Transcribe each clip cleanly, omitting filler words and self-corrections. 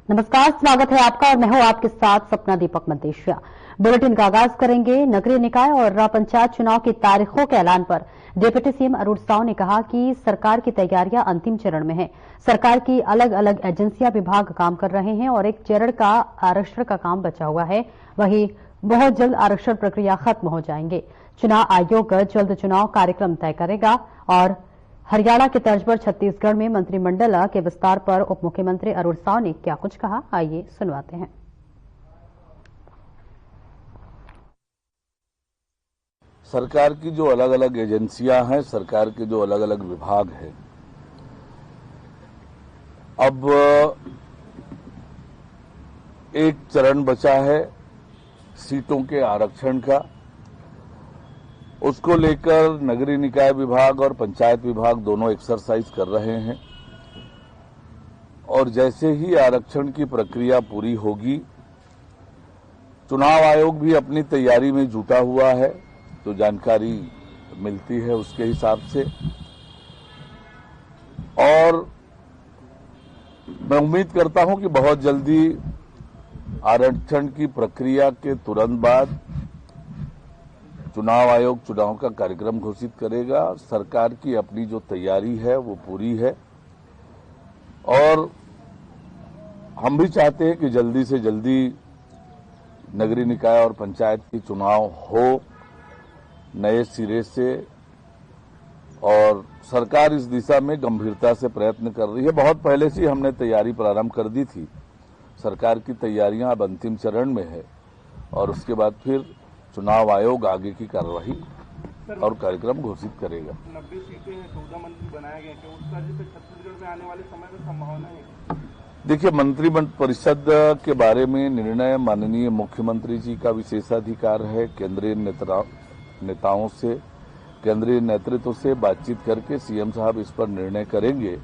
नमस्कार, स्वागत है आपका और मैं हूं आपके साथ सपना दीपक मदेशिया। बुलेटिन का आगाज करेंगे। नगरीय निकाय और पंचायत चुनाव की तारीखों के ऐलान पर डिप्टी सीएम अरुण साव ने कहा कि सरकार की तैयारियां अंतिम चरण में है। सरकार की अलग अलग एजेंसियां विभाग काम कर रहे हैं और एक चरण का आरक्षण का काम बचा हुआ है। वहीं बहुत जल्द आरक्षण प्रक्रिया खत्म हो जाएंगे। चुनाव आयोग जल्द चुनाव कार्यक्रम तय करेगा और हरियाणा के तर्ज पर छत्तीसगढ़ में मंत्रिमंडल के विस्तार पर उप मुख्यमंत्री अरुण साव ने क्या कुछ कहा, आइए सुनवाते हैं। सरकार की जो अलग अलग एजेंसियां हैं, सरकार के जो अलग अलग विभाग हैं, अब एक चरण बचा है सीटों के आरक्षण का। उसको लेकर नगरीय निकाय विभाग और पंचायत विभाग दोनों एक्सरसाइज कर रहे हैं और जैसे ही आरक्षण की प्रक्रिया पूरी होगी, चुनाव आयोग भी अपनी तैयारी में जुटा हुआ है। तो जानकारी मिलती है उसके हिसाब से, और मैं उम्मीद करता हूं कि बहुत जल्दी आरक्षण की प्रक्रिया के तुरंत बाद चुनाव आयोग चुनाव का कार्यक्रम घोषित करेगा। सरकार की अपनी जो तैयारी है वो पूरी है और हम भी चाहते हैं कि जल्दी से जल्दी नगरीय निकाय और पंचायत की चुनाव हो नए सिरे से, और सरकार इस दिशा में गंभीरता से प्रयत्न कर रही है। बहुत पहले से हमने तैयारी प्रारंभ कर दी थी। सरकार की तैयारियां अब अंतिम चरण में है और उसके बाद फिर चुनाव आयोग आगे की कार्यवाही और कार्यक्रम घोषित करेगा। 90 सीटें हैं, 14 मंत्री बनाए गए, क्या उस कार्य पे छत्तीसगढ़ में आने वाले समय में संभावना है? देखिए, मंत्रिपरिषद के बारे में निर्णय माननीय मुख्यमंत्री जी का विशेषाधिकार है। केंद्रीय नेताओं से, केंद्रीय नेतृत्व से बातचीत करके सीएम साहब इस पर निर्णय करेंगे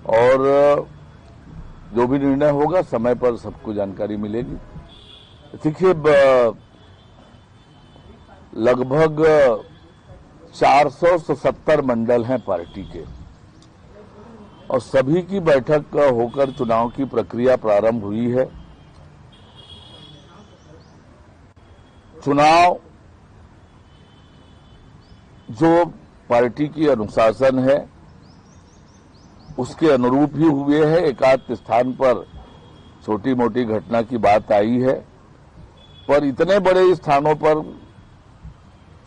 और जो भी निर्णय होगा समय पर सबको जानकारी मिलेगी। देखिए, लगभग 470 मंडल हैं पार्टी के और सभी की बैठक होकर चुनाव की प्रक्रिया प्रारंभ हुई है। चुनाव जो पार्टी की अनुशासन है उसके अनुरूप ही हुए हैं। एकाध स्थान पर छोटी मोटी घटना की बात आई है, पर इतने बड़े स्थानों पर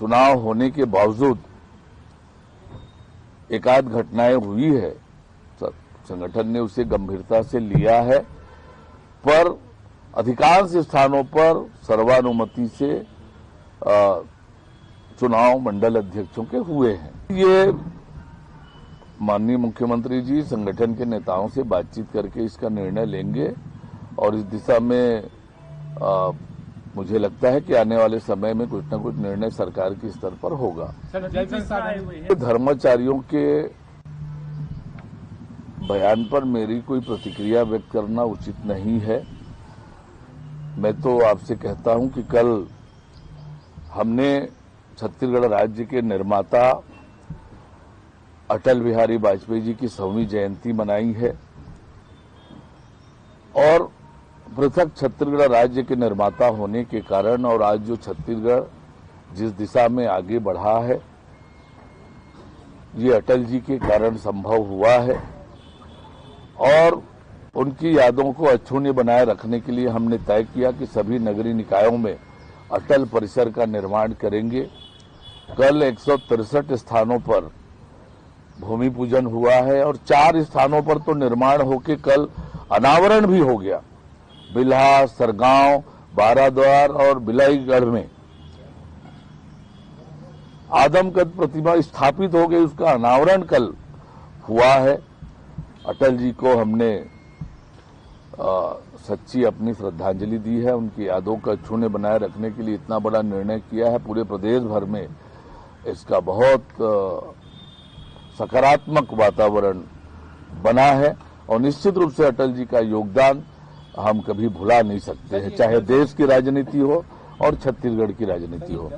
चुनाव होने के बावजूद एकाध घटनाएं हुई है। संगठन ने उसे गंभीरता से लिया है, पर अधिकांश स्थानों पर सर्वानुमति से चुनाव मंडल अध्यक्षों के हुए हैं। ये माननीय मुख्यमंत्री जी संगठन के नेताओं से बातचीत करके इसका निर्णय लेंगे और इस दिशा में मुझे लगता है कि आने वाले समय में कुछ न कुछ निर्णय सरकार के स्तर पर होगा। धर्माचार्यों के बयान पर मेरी कोई प्रतिक्रिया व्यक्त करना उचित नहीं है। मैं तो आपसे कहता हूं कि कल हमने छत्तीसगढ़ राज्य के निर्माता अटल बिहारी वाजपेयी जी की 100वीं जयंती मनाई है और पृथक छत्तीसगढ़ राज्य के निर्माता होने के कारण और आज जो छत्तीसगढ़ जिस दिशा में आगे बढ़ा है, ये अटल जी के कारण संभव हुआ है और उनकी यादों को अक्षुण्य बनाए रखने के लिए हमने तय किया कि सभी नगरीय निकायों में अटल परिसर का निर्माण करेंगे। कल 163 स्थानों पर भूमि पूजन हुआ है और 4 स्थानों पर तो निर्माण होके कल अनावरण भी हो गया। बिल्हा, सरगांव, बाराद्वार और बिलाईगढ़ में आदमकद प्रतिमा स्थापित हो गई, उसका अनावरण कल हुआ है। अटल जी को हमने सच्ची अपनी श्रद्धांजलि दी है। उनकी यादों का अक्षुण्य बनाए रखने के लिए इतना बड़ा निर्णय किया है। पूरे प्रदेश भर में इसका बहुत सकारात्मक वातावरण बना है और निश्चित रूप से अटल जी का योगदान हम कभी भुला नहीं सकते हैं, चाहे देश की राजनीति हो और छत्तीसगढ़ की राजनीति हो।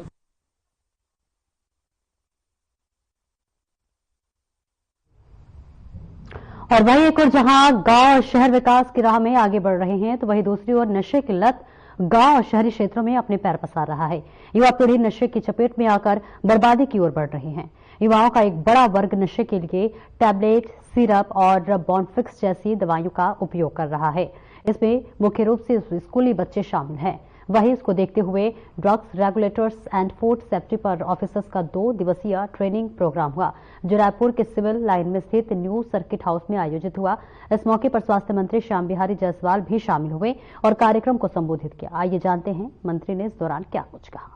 और वहीं एक और जहां गांव और शहर विकास की राह में आगे बढ़ रहे हैं, तो वहीं दूसरी ओर नशे की लत गांव और शहरी क्षेत्रों में अपने पैर पसार रहा है। युवा पीढ़ी नशे की चपेट में आकर बर्बादी की ओर बढ़ रही है। युवाओं का एक बड़ा वर्ग नशे के लिए टैबलेट, सिरप और बॉन्डफिक्स जैसी दवाइयों का उपयोग कर रहा है। इसमें मुख्य रूप से स्कूली बच्चे शामिल हैं। वहीं इसको देखते हुए drugs regulators and food safety पर ऑफिसर्स का 2 दिवसीय ट्रेनिंग प्रोग्राम हुआ, जो रायपुर के सिविल लाइन में स्थित न्यू सर्किट हाउस में आयोजित हुआ। इस मौके पर स्वास्थ्य मंत्री श्याम बिहारी जायसवाल भी शामिल हुए और कार्यक्रम को संबोधित किया। आइए जानते हैं मंत्री ने इस दौरान क्या कुछ कहा।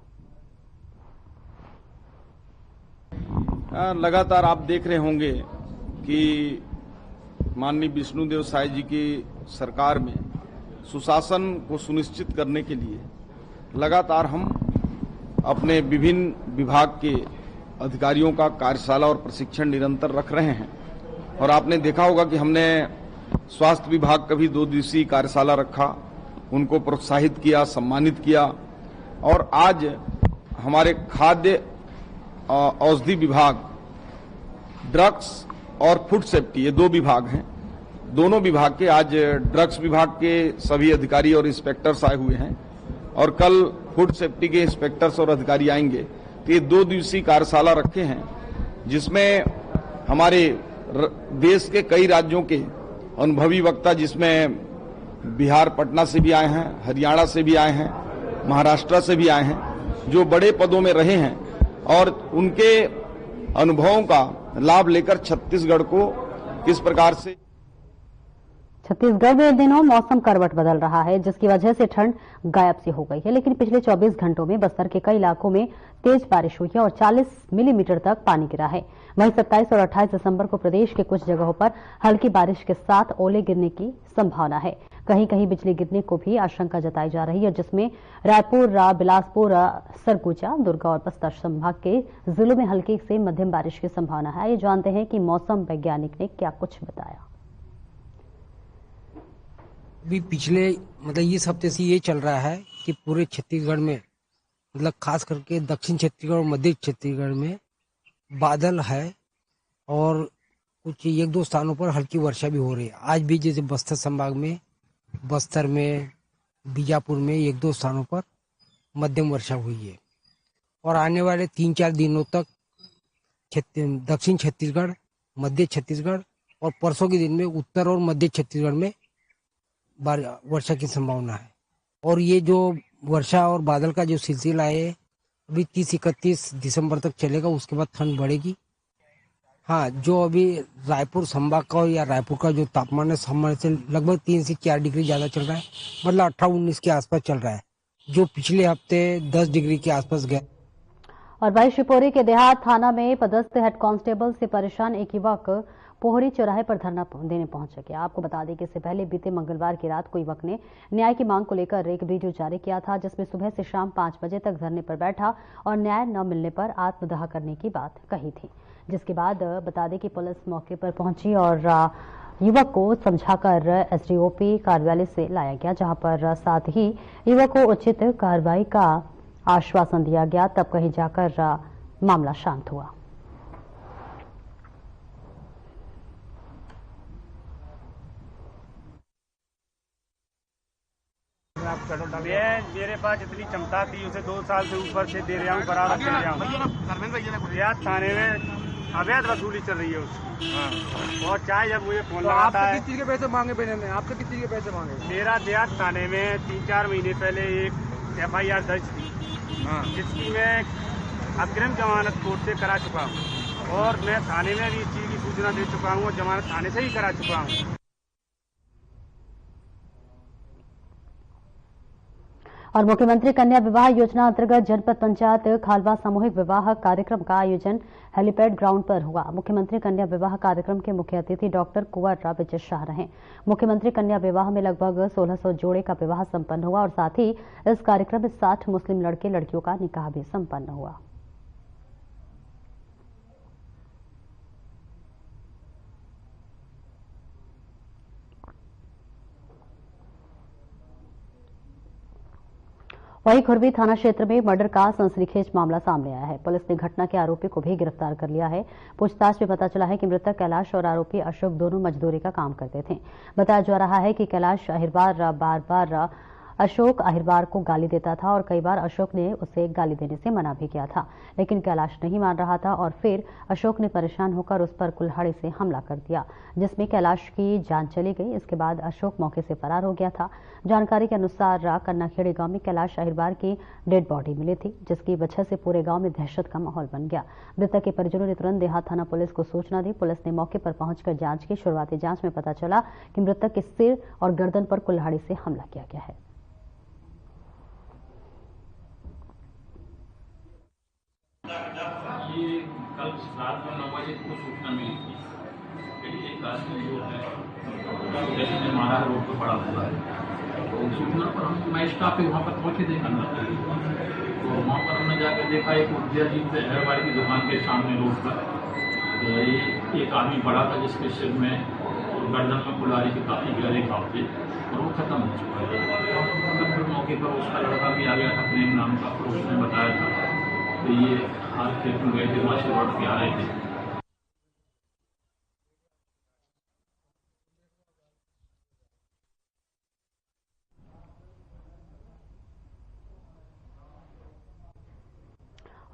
लगातार आप देख रहे होंगे कि माननीय विष्णुदेव साय जी की सरकार में सुशासन को सुनिश्चित करने के लिए लगातार हम अपने विभिन्न विभाग के अधिकारियों का कार्यशाला और प्रशिक्षण निरंतर रख रहे हैं। और आपने देखा होगा कि हमने स्वास्थ्य विभाग का भी 2 दिवसीय कार्यशाला रखा, उनको प्रोत्साहित किया, सम्मानित किया। और आज हमारे खाद्य औषधि विभाग, ड्रग्स और फूड सेफ्टी, ये 2 विभाग हैं। दोनों विभाग के आज ड्रग्स विभाग के सभी अधिकारी और इंस्पेक्टर्स आए हुए हैं और कल फूड सेफ्टी के इंस्पेक्टर्स और अधिकारी आएंगे। तो ये 2 दिवसीय कार्यशाला रखे हैं, जिसमें हमारे देश के कई राज्यों के अनुभवी वक्ता, जिसमें बिहार पटना से भी आए हैं, हरियाणा से भी आए हैं, महाराष्ट्र से भी आए हैं, जो बड़े पदों में रहे हैं और उनके अनुभवों का लाभ लेकर छत्तीसगढ़ को किस प्रकार से। छत्तीसगढ़ में इन दिनों मौसम करवट बदल रहा है, जिसकी वजह से ठंड गायब सी हो गई है। लेकिन पिछले 24 घंटों में बस्तर के कई इलाकों में तेज बारिश हुई है और 40 मिलीमीटर तक पानी गिरा है। वहीं 27 और 28 दिसंबर को प्रदेश के कुछ जगहों पर हल्की बारिश के साथ ओले गिरने की संभावना है। कहीं कहीं बिजली गिरने को भी आशंका जताई जा रही है, जिसमें रायपुर, बिलासपुर, सरगुजा, दुर्गा और बस्तर संभाग के जिलों में हल्की से मध्यम बारिश की संभावना है। ये जानते हैं कि मौसम वैज्ञानिक ने क्या कुछ बताया। अभी पिछले इस हफ्ते से ये चल रहा है कि पूरे छत्तीसगढ़ में खास करके दक्षिण छत्तीसगढ़ और मध्य छत्तीसगढ़ में बादल है और कुछ 1-2 स्थानों पर हल्की वर्षा भी हो रही है। आज भी जैसे बस्तर संभाग में, बस्तर में, बीजापुर में 1-2 स्थानों पर मध्यम वर्षा हुई है। और आने वाले 3-4 दिनों तक दक्षिण छत्तीसगढ़, मध्य छत्तीसगढ़ और परसों के दिन में उत्तर और मध्य छत्तीसगढ़ में वर्षा की संभावना है। और ये जो वर्षा और बादल का जो सिलसिला है अभी 30-31 दिसंबर तक चलेगा, उसके बाद ठंड बढ़ेगी। हाँ, जो अभी रायपुर संभाग का या रायपुर का जो तापमान है सामान्य से लगभग 3 से 4 डिग्री ज्यादा चल रहा है, 18-19 के आसपास चल रहा है, जो पिछले हफ्ते 10 डिग्री के आसपास गया। और वहीं शिवपुरी के देहात थाना में पदस्थ हेड कांस्टेबल से परेशान एक युवक पोहरी चौराहे पर धरना देने पहुंच गया। आपको बता दें कि इससे पहले बीते मंगलवार की रात को युवक ने न्याय की मांग को लेकर एक वीडियो जारी किया था, जिसमें सुबह से शाम 5 बजे तक धरने पर बैठा और न्याय न मिलने पर आत्मदाह करने की बात कही थी। जिसके बाद बता दें कि पुलिस मौके पर पहुंची और युवक को समझाकर एसडीओपी कार्यालय से लाया गया, जहां पर साथ ही युवक को उचित कार्रवाई का आश्वासन दिया गया। तब कहीं जाकर मामला शांत हुआ। मेरे पास इतनी क्षमता थी, उसे 2 साल से ऊपर से दे रहा हूँ, बराबर दे रहा हूँ। रियाद थाने में अवैध वसूली चल रही है उसकी। और चाहे जब मुझे फोन लगाता है। किस चीज के पैसे मांगे पहले ने? आपसे किस चीज के पैसे मांगे? मेरा देहात थाने में 3-4 महीने पहले एक FIR दर्ज थी, जिसकी मैं अग्रिम जमानत कोर्ट से करा चुका हूँ और मैं थाने में भी इस चीज की सूचना दे चुका हूँ और जमानत थाने से ही करा चुका हूँ। और मुख्यमंत्री कन्या विवाह योजना अंतर्गत जनपद पंचायत खालवा सामूहिक विवाह कार्यक्रम का आयोजन हेलीपैड ग्राउंड पर हुआ। मुख्यमंत्री कन्या विवाह कार्यक्रम के मुख्य अतिथि डॉक्टर कुंवर विजय शाह रहे। मुख्यमंत्री कन्या विवाह में लगभग 1600 जोड़े का विवाह संपन्न हुआ और साथ ही इस कार्यक्रम में 60 मुस्लिम लड़के लड़कियों का निकाह भी संपन्न हुआ। वहीं खुरवी थाना क्षेत्र में मर्डर का सनसनीखेज मामला सामने आया है। पुलिस ने घटना के आरोपी को भी गिरफ्तार कर लिया है। पूछताछ में पता चला है कि मृतक कैलाश और आरोपी अशोक दोनों मजदूरी का काम करते थे। बताया जा रहा है कि कैलाश अहिरबार बार अशोक अहिरबार को गाली देता था और कई बार अशोक ने उसे गाली देने से मना भी किया था, लेकिन कैलाश नहीं मान रहा था और फिर अशोक ने परेशान होकर उस पर कुल्हाड़ी से हमला कर दिया, जिसमें कैलाश की जान चली गई। इसके बाद अशोक मौके से फरार हो गया था। जानकारी के अनुसार कन्नाखेड़ी गांव में कैलाश अहिरबार की डेड बॉडी मिली थी, जिसकी वजह से पूरे गांव में दहशत का माहौल बन गया। मृतक के परिजनों ने तुरंत देहात थाना पुलिस को सूचना दी। पुलिस ने मौके पर पहुंचकर जांच की। शुरुआती जांच में पता चला कि मृतक के सिर और गर्दन पर कुल्हाड़ी से हमला किया गया है। ये कल रात में 9 बजे को सूचना मिली थी कि एक आदमी जो है किसी ने मारा रोड पर पड़ा हुआ है। तो उस सूचना पर हम मैं स्टाफ पे वहाँ पर पहुँचे थे करना तो वहाँ पर हमने जाकर देखा एक उद्याजीत अहिरबार की दुकान के सामने रोड पर एक आदमी पड़ा था, जिसके सिर में गर्दन में कुल्हाड़ी के काफ़ी गहरे घाव थे और वो खत्म हो चुका है। तब फिर मौके पर उसका लड़का भी आ गया था, प्रेम नाम का, फिर उसने बताया था तो ये हाल खेत में गए थे, वहाँ से लौट के आ रहे थे।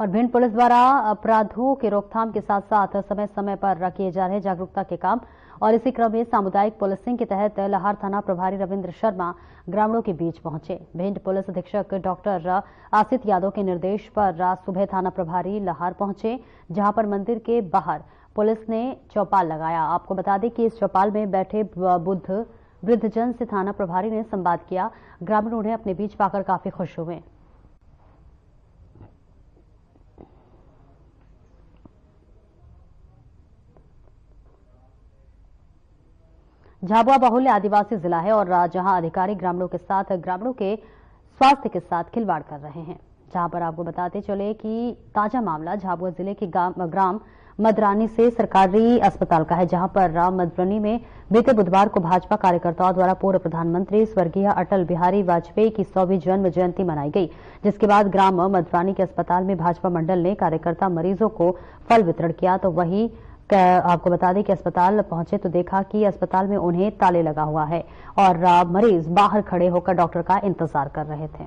और भिंड पुलिस द्वारा अपराधों की रोकथाम के साथ साथ समय समय पर किए जा रहे जागरूकता के काम और इसी क्रम में सामुदायिक पुलिसिंग के तहत लहार थाना प्रभारी रविंद्र शर्मा ग्रामीणों के बीच पहुंचे। भिंड पुलिस अधीक्षक डॉक्टर आसित यादव के निर्देश पर सुबह थाना प्रभारी लहार पहुंचे, जहां पर मंदिर के बाहर पुलिस ने चौपाल लगाया। आपको बता दें कि इस चौपाल में बैठे वृद्धजन से थाना प्रभारी ने संवाद किया। ग्रामीण उन्हें अपने बीच पाकर काफी खुश हुए। झाबुआ बाहुल्य आदिवासी जिला है और जहां अधिकारी ग्रामीणों के स्वास्थ्य के साथ खिलवाड़ कर रहे हैं। जहां पर आपको बताते चले कि ताजा मामला झाबुआ जिले के ग्राम मदरानी से सरकारी अस्पताल का है, जहां पर मदरानी में बीते बुधवार को भाजपा कार्यकर्ताओं द्वारा पूर्व प्रधानमंत्री स्वर्गीय अटल बिहारी वाजपेयी की 100वीं जन्म जयंती मनाई गई, जिसके बाद ग्राम मदरानी के अस्पताल में भाजपा मंडल ने कार्यकर्ता मरीजों को फल वितरण किया। तो वही आपको बता दें कि अस्पताल पहुंचे तो देखा कि अस्पताल में उन्हें ताले लगा हुआ है और मरीज बाहर खड़े होकर डॉक्टर का इंतजार कर रहे थे।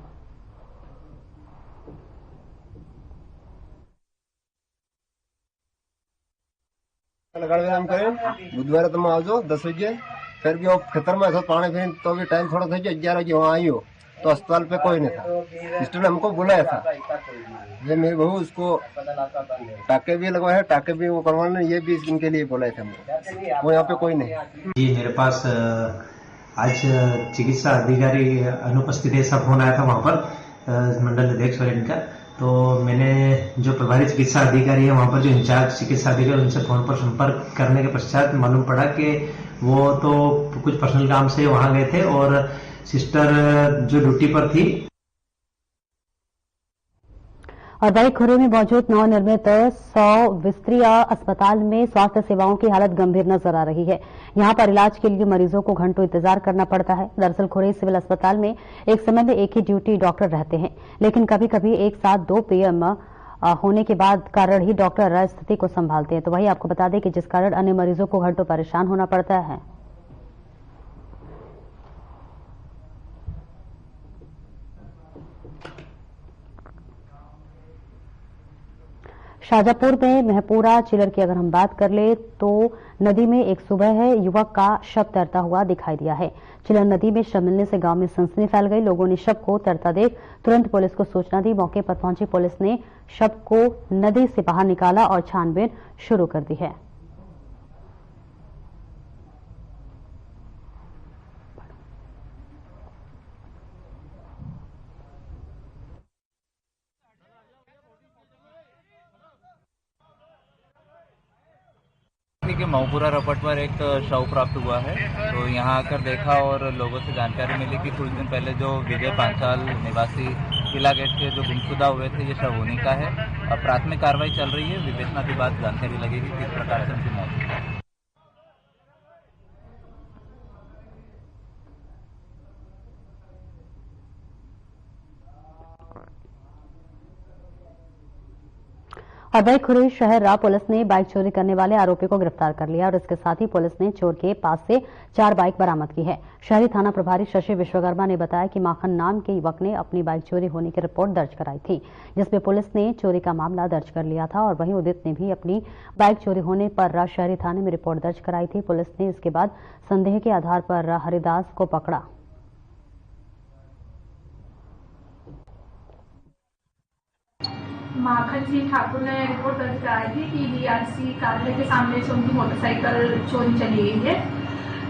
बुधवार तुम आओ 10 बजे, फिर भी खेतर में ऐसा पानी फिर तो भी टाइम थोड़ा था, 11 बजे वहाँ आई हो तो अस्पताल पे कोई नहीं था। सिस्टर ने हमको बुलाया था, ये मेरी बहू उसको टाके भी लगवाए, टाके भी वो करवाने, ये भी इनके लिए बुलाए थे हमको, वो यहाँ पे कोई नहीं। जी मेरे पास आज चिकित्सा अधिकारी अनुपस्थित ऐसा फोन आया था वहाँ पर मंडल अध्यक्ष इनका, तो मैंने जो प्रभारी चिकित्सा अधिकारी है वहाँ पर जो इंचार्ज चिकित्सा अधिकारी उनसे फोन पर संपर्क करने के पश्चात मालूम पड़ा कि वो तो कुछ पर्सनल काम से वहाँ गए थे और सिस्टर जो ड्यूटी पर थी। और वही खुरे में मौजूद नवनिर्मित 100 बिस्तरीय अस्पताल में स्वास्थ्य सेवाओं की हालत गंभीर नजर आ रही है। यहां पर इलाज के लिए मरीजों को घंटों इंतजार करना पड़ता है। दरअसल खुरे सिविल अस्पताल में एक समय में एक ही ड्यूटी डॉक्टर रहते हैं, लेकिन कभी कभी एक साथ 2 पीएम होने के बाद कारण ही डॉक्टर स्थिति को संभालते हैं। तो वही आपको बता दें कि जिस कारण अन्य मरीजों को घंटों परेशान होना पड़ता है। शाजापुर में महपूरा चिलर की अगर हम बात कर ले तो नदी में एक सुबह है युवक का शव तैरता हुआ दिखाई दिया है। चिलर नदी में शव मिलने से गांव में सनसनी फैल गई। लोगों ने शव को तैरता देख तुरंत पुलिस को सूचना दी। मौके पर पहुंची पुलिस ने शव को नदी से बाहर निकाला और छानबीन शुरू कर दी है। के महपूरा रपट पर एक शव प्राप्त हुआ है, तो यहाँ आकर देखा और लोगों से जानकारी मिली कि कुछ दिन पहले जो विजय पांचाल निवासी किला गेट के जो गुमशुदा हुए थे, ये शव उन्हीं का है। प्राथमिक कार्रवाई चल रही है, विवेचना के बाद जानकारी लगेगी किस प्रकार से उनकी मौत हुई। और वही खुरी शहर पुलिस ने बाइक चोरी करने वाले आरोपी को गिरफ्तार कर लिया और इसके साथ ही पुलिस ने चोर के पास से 4 बाइक बरामद की है। शहरी थाना प्रभारी शशि विश्वकर्मा ने बताया कि माखन नाम के युवक ने अपनी बाइक चोरी होने की रिपोर्ट दर्ज कराई थी, जिसमें पुलिस ने चोरी का मामला दर्ज कर लिया था। और वहीं उदित ने भी अपनी बाइक चोरी होने पर शहरी थाने में रिपोर्ट दर्ज कराई थी। पुलिस ने इसके बाद संदेह के आधार पर हरिदास को पकड़ा। माखन सिंह ठाकुर ने रिपोर्ट दर्ज कराई थी कि डीआरसी कार्यालय के सामने से उनकी मोटरसाइकिल चोरी चली गई है,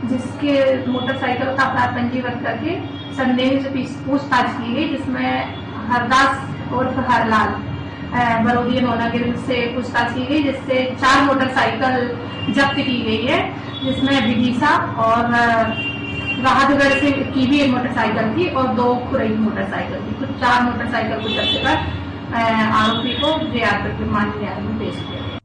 जिसके मोटरसाइकिल का अपराध पंजीबद्ध करके संदेह से पूछताछ की गई, जिसमें हरदास उर्फ हरलाल बरोदिया नोनागिरी से पूछताछ की गई, जिससे 4 मोटरसाइकिल जब्त की गई है, जिसमें विदिशा और राहतगढ़ से की भी एक मोटरसाइकिल थी और 2 खुरई मोटरसाइकिल थी। कुछ 4 मोटरसाइकिल को जब्त कर आरोपी को जेआरपी माननीय न्यायालय में पेश किया गया।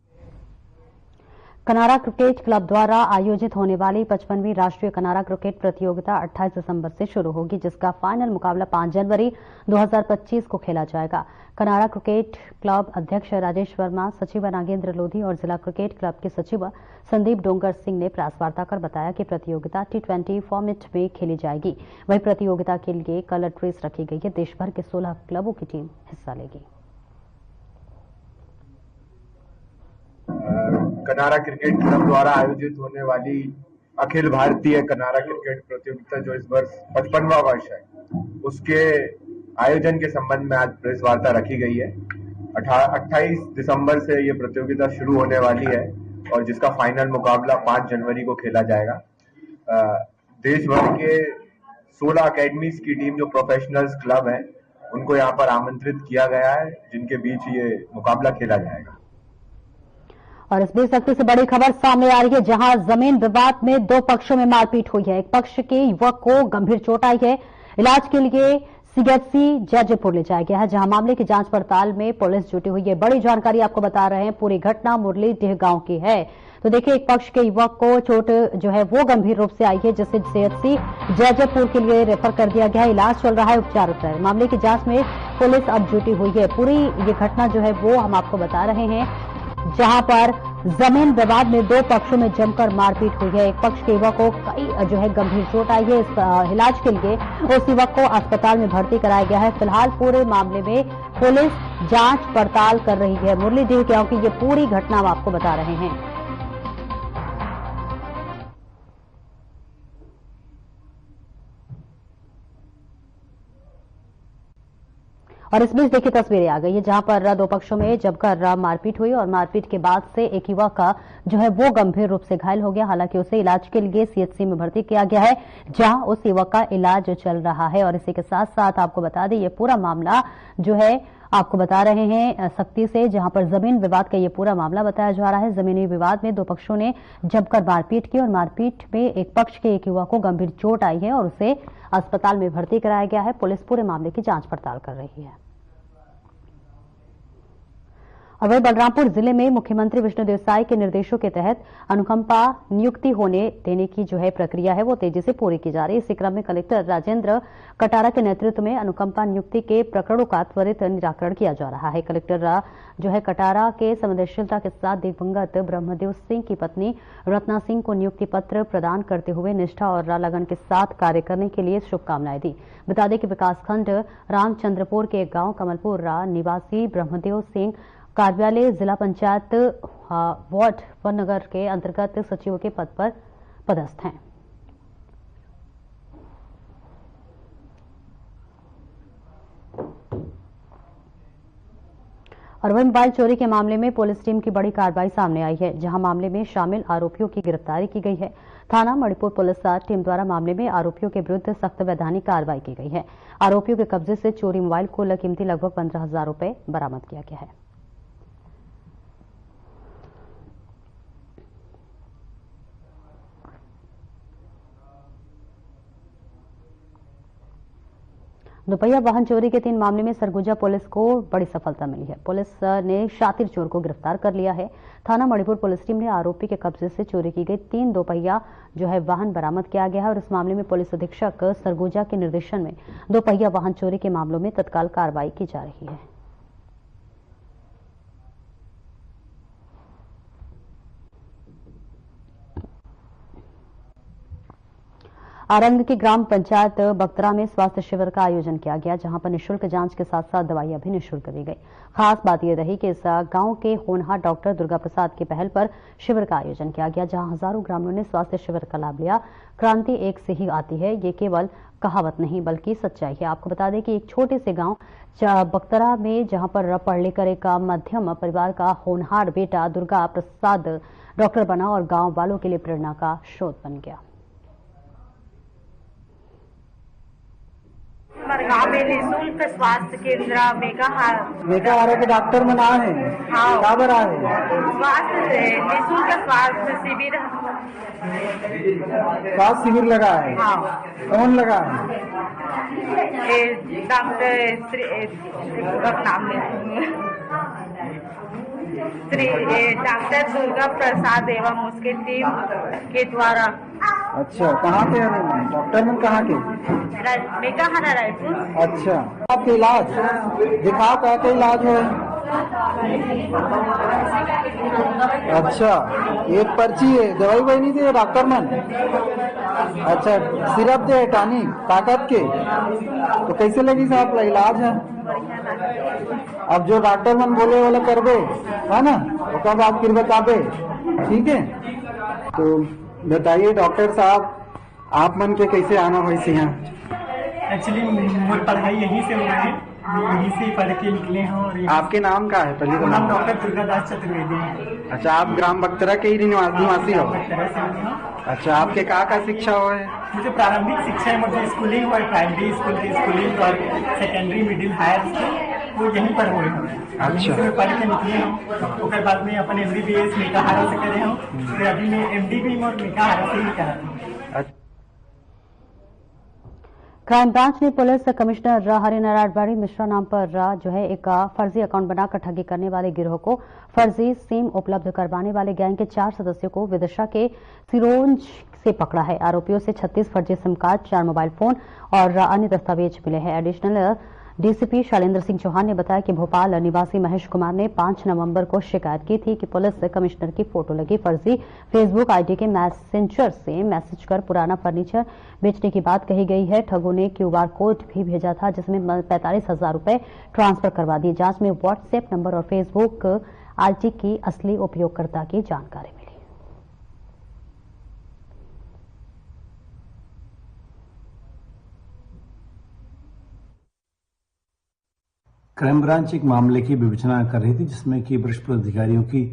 कनारा क्रिकेट क्लब द्वारा आयोजित होने वाली 55वीं राष्ट्रीय कनारा क्रिकेट प्रतियोगिता 28 दिसंबर से शुरू होगी, जिसका फाइनल मुकाबला 5 जनवरी 2025 को खेला जाएगा। कनारा क्रिकेट क्लब अध्यक्ष राजेश वर्मा, सचिव नागेंद्र लोधी और जिला क्रिकेट क्लब के सचिव संदीप डोंगर सिंह ने प्रेस वार्ता कर बताया कि प्रतियोगिता T20 फॉर्मेट में खेली जाएगी। वहीं प्रतियोगिता के लिए कलर रेस रखी गई है। देश भर के 16 क्लबों की टीम हिस्सा लेगी। कनारा क्रिकेट क्लब द्वारा आयोजित होने वाली अखिल भारतीय कनारा क्रिकेट प्रतियोगिता जो इस वर्ष 55वां वर्ष है, उसके आयोजन के संबंध में आज प्रेस वार्ता रखी गई है। 28 दिसंबर से ये प्रतियोगिता शुरू होने वाली है और जिसका फाइनल मुकाबला 5 जनवरी को खेला जाएगा। देश भर के 16 अकेडमीज की टीम जो प्रोफेशनल्स क्लब हैं, उनको यहाँ पर आमंत्रित किया गया है, जिनके बीच ये मुकाबला खेला जाएगा। और इस बीच सख्ती से बड़ी खबर सामने आ रही है, जहां जमीन विवाद में 2 पक्षों में मारपीट हुई है। एक पक्ष के युवक को गंभीर चोट आई है, इलाज के लिए सीएचसी जैजपुर ले जाया गया है, जहां मामले की जांच पड़ताल में पुलिस जुटी हुई है। बड़ी जानकारी आपको बता रहे हैं, पूरी घटना मुरलीडीह गांव की है। तो देखिए, एक पक्ष के युवक को चोट जो है वो गंभीर रूप से आई है, जिसे सीएचसी जैजपुर के लिए रेफर कर दिया गया है। इलाज चल रहा है, उपचार उत्तर है। मामले की जांच में पुलिस अब जुटी हुई है। पूरी ये घटना जो है वो हम आपको बता रहे हैं, जहां पर जमीन विवाद में 2 पक्षों में जमकर मारपीट हुई है। एक पक्ष के युवक को कई जो है गंभीर चोट आई है। इस इलाज के लिए उस युवक को अस्पताल में भर्ती कराया गया है। फिलहाल पूरे मामले में पुलिस जांच पड़ताल कर रही है। मुरलीडीह गांव की ये पूरी घटना हम आपको बता रहे हैं। और इस बीच देखिए तस्वीरें आ गई है, जहां पर 2 पक्षों में जमकर मारपीट हुई और मारपीट के बाद से एक युवक का जो है वो गंभीर रूप से घायल हो गया। हालांकि उसे इलाज के लिए सीएचसी में भर्ती किया गया है, जहां उस युवक का इलाज चल रहा है। और इसी के साथ साथ आपको बता दें, ये पूरा मामला जो है आपको बता रहे हैं सख्ती से, जहां पर जमीन विवाद का ये पूरा मामला बताया जा रहा है। जमीनी विवाद में 2 पक्षों ने जमकर मारपीट की और मारपीट में एक पक्ष के एक युवक को गंभीर चोट आई है और उसे अस्पताल में भर्ती कराया गया है। पुलिस पूरे मामले की जांच पड़ताल कर रही है। और वही बलरामपुर जिले में मुख्यमंत्री विष्णुदेव साय के निर्देशों के तहत अनुकंपा नियुक्ति होने देने की जो है प्रक्रिया है वो तेजी से पूरी की जा रही है। इसी क्रम में कलेक्टर राजेंद्र कटारा के नेतृत्व में अनुकंपा नियुक्ति के प्रकरणों का त्वरित निराकरण किया जा रहा है। कलेक्टर जो है कटारा के संवेदनशीलता के साथ दिवंगत ब्रह्मदेव सिंह की पत्नी रत्ना सिंह को नियुक्ति पत्र प्रदान करते हुए निष्ठा और लगन के साथ कार्य करने के लिए शुभकामनाएं दी। बता दें कि विकासखंड रामचंद्रपुर के गांव कमलपुर निवासी ब्रह्मदेव सिंह कार्यालय जिला पंचायत वार्ड वननगर के अंतर्गत सचिव के पद पर पदस्थ हैं। और वही मोबाइल चोरी के मामले में पुलिस टीम की बड़ी कार्रवाई सामने आई है, जहां मामले में शामिल आरोपियों की गिरफ्तारी की गई है। थाना मणिपुर पुलिस टीम द्वारा मामले में आरोपियों के विरुद्ध सख्त वैधानिक कार्रवाई की गई है। आरोपियों के कब्जे से चोरी मोबाइल कुल कीमती लगभग 15,000 रुपए बरामद किया गया है। दोपहिया वाहन चोरी के 3 मामले में सरगुजा पुलिस को बड़ी सफलता मिली है। पुलिस ने शातिर चोर को गिरफ्तार कर लिया है। थाना मणिपुर पुलिस टीम ने आरोपी के कब्जे से चोरी की गई 3 दोपहिया जो है वाहन बरामद किया गया है और इस मामले में पुलिस अधीक्षक सरगुजा के निर्देशन में दोपहिया वाहन चोरी के मामलों में तत्काल कार्रवाई की जा रही है। आरंग की ग्राम पंचायत बख्तरा में स्वास्थ्य शिविर का आयोजन किया गया, जहां पर निःशुल्क जांच के साथ साथ दवाइयां भी निःशुल्क दी गई। खास बात यह रही कि इस गांव के होनहार डॉक्टर दुर्गा प्रसाद की पहल पर शिविर का आयोजन किया गया, जहां हजारों ग्रामीणों ने स्वास्थ्य शिविर का लाभ लिया। क्रांति एक से ही आती है, ये केवल कहावत नहीं बल्कि सच्चाई है। आपको बता दें कि एक छोटे से गांव बख्तरा में जहां पर पढ़ लिखकर एक मध्यम परिवार का होनहार बेटा दुर्गा प्रसाद डॉक्टर बना और गांव वालों के लिए प्रेरणा का स्रोत बन गया। गाँव में निःशुल्क स्वास्थ्य केंद्र मेघाहारा के डॉक्टर में ना है। हाँ, क्या बना है स्वास्थ्य निःशुल्क स्वास्थ्य शिविर लगा है। हाँ। कौन लगा है? डॉक्टर दुर्गा प्रसाद एवं उसके टीम के द्वारा। अच्छा, कहाँ के डॉक्टर में? कहाँ के? मेघाहारा, रायपुर। अच्छा, आपके इलाज दिखाओ, क्या क्या इलाज है? अच्छा, एक पर्ची है, दवाई वही नहीं दे डॉक्टर मन? अच्छा, सिरप दे टॉनिक ताकत के, तो कैसे लगी साहब इलाज है? अब जो डॉक्टर मन बोले वाला करबे है ना, उसका बाद फिर बताबे, ठीक है? तो बताइए डॉक्टर साहब, आप मन के कैसे आना हुई से यहाँ? एक्चुअली मेरी पढ़ाई यहीं से हुई है, यहीं से पढ़ के निकले हैं। और आपके नाम का है? पहले तो नाम डॉक्टर दुर्गादास चतुर्वेदी है। अच्छा, आप ग्राम बख्तरा के ही निवासी हो? बख्तरा से हूँ। अच्छा, आपके का शिक्षा हो है? मुझे प्रारंभिक शिक्षा है, मुझे स्कूलिंग हुआ है, प्राइमरी स्कूल की स्कूलिंग और सेकेंडरी मिडिल हायर स्कूल वो यहीं पर हुए हैं। अच्छा, मैं पढ़ के निकले हूँ। उसके बाद में अपन MBBS मेघाहारा से करे हूँ, फिर अभी मैं MD भी और मेघाहारा से ही करा हूँ। क्राइम ब्रांच ने पुलिस कमिश्नर हरिनारायण बाड़ी मिश्रा नाम पर जो है एक फर्जी अकाउंट बनाकर ठगी करने वाले गिरोह को फर्जी सिम उपलब्ध करवाने वाले गैंग के 4 सदस्यों को विदिशा के सिरोंज से पकड़ा है। आरोपियों से 36 फर्जी सिम कार्ड, 4 मोबाइल फोन और अन्य दस्तावेज मिले हैं। एडिशनल डीसीपी शैलेंद्र सिंह चौहान ने बताया कि भोपाल निवासी महेश कुमार ने 5 नवंबर को शिकायत की थी कि पुलिस कमिश्नर की फोटो लगी फर्जी फेसबुक आईडी के मैसेंजर से मैसेज कर पुराना फर्नीचर बेचने की बात कही गई है। ठगों ने QR कोड भी भेजा था, जिसमें 45,000 रुपए ट्रांसफर करवा दिए। जांच में व्हाट्सएप नंबर और फेसबुक आईडी की असली उपयोगकर्ता की जानकारी मिली। क्राइम ब्रांच एक मामले की विवेचना कर रही थी, जिसमें कि वरिष्ठ अधिकारियों की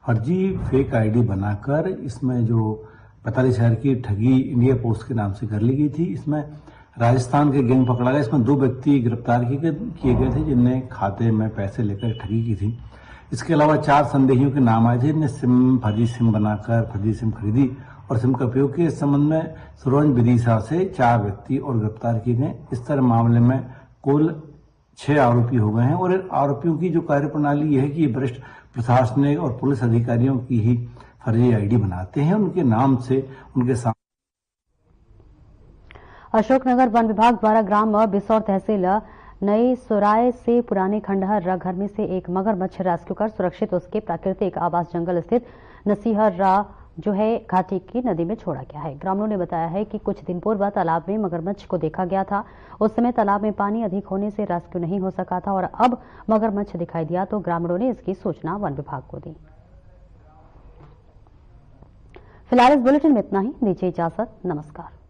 फर्जी फेक आईडी बनाकर इसमें जो 45,000 की ठगी इंडिया पोस्ट के नाम से कर ली गई थी। इसमें राजस्थान के गैंग पकड़ा गया। इसमें 2 व्यक्ति गिरफ्तार किए गए थे, जिनने खाते में पैसे लेकर ठगी की थी। इसके अलावा 4 संदेहियों के नाम आए थे, जिनने फर्जी सिम बनाकर फर्जी सिम खरीदी और सिम का उपयोग किया। इस संबंध में सिरोंज विदिशा से 4 व्यक्ति और गिरफ्तार किए गए। इस तरह मामले में कुल 6 आरोपी हो गए हैं और आरोपियों की जो कार्यप्रणाली यह है कि वरिष्ठ प्रशासनिक और पुलिस अधिकारियों की ही फर्जी आईडी बनाते हैं, उनके नाम से उनके साथ। अशोकनगर वन विभाग द्वारा ग्राम बिसौर तहसील नई सुराय से पुराने खंडहर घर में से एक मगरमच्छ रेस्क्यू कर सुरक्षित उसके प्राकृतिक आवास जंगल स्थित नसीहर जो है घाटी की नदी में छोड़ा गया है। ग्रामीणों ने बताया है कि कुछ दिन पूर्व तालाब में मगरमच्छ को देखा गया था। उस समय तालाब में पानी अधिक होने से रेस्क्यू नहीं हो सका था और अब मगरमच्छ दिखाई दिया तो ग्रामीणों ने इसकी सूचना वन विभाग को दी। फिलहाल इस बुलेटिन में इतना ही। दीजिए इजाजत। नमस्कार।